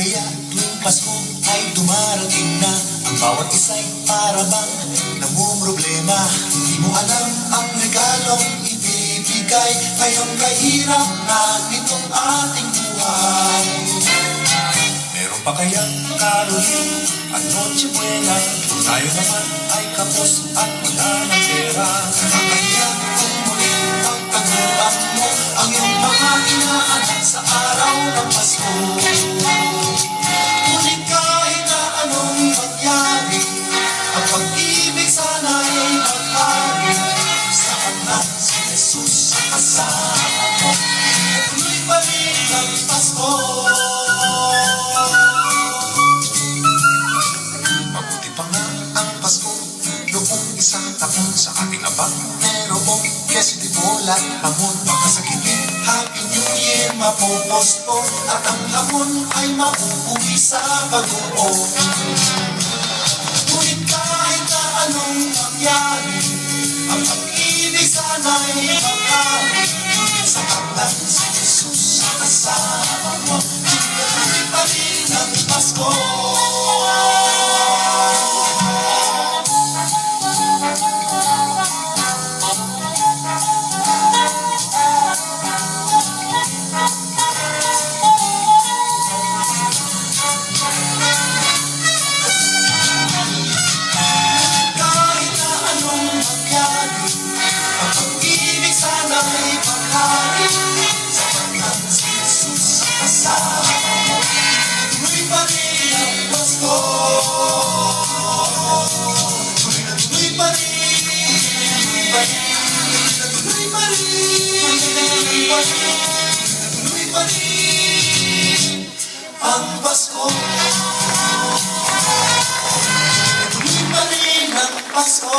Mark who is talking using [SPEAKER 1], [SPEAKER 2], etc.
[SPEAKER 1] Kaya tuwing Pasko ay dumarating na, ang bawat isa'y para bang namumroblema. Di mo alam ang regalong ibibigay ngayong kahirap na nitong ating buhay. Meron pa kayang Caroling at Noche Buena, tayo naman ay kapos at wala ng pera. Kaya kung muling pagtaguan mo ang iyong mga inaanak sa araw ng Pasko, ngunit kahit na anong mangyari, ang pag-ibig sana'y maghari. Sa kanya si Jesus kasama mo, tuloy pa rin ang Pasko. Mabuti pa nga ang Pasko noong isang taon, sa ating abang merong queso de bola at hamon. Makasakitin, Happy New Year mapopospon, at ang hamon ay mauuwi sa bagoong. Ngunit kahit na anong mangyari, ang pag-ibig sana'y maghari. Sa kanyang si Jesus kasama mo, tuloy pa rin ang Pasko. Ang Pasko, tuloy pa rin ang Pasko.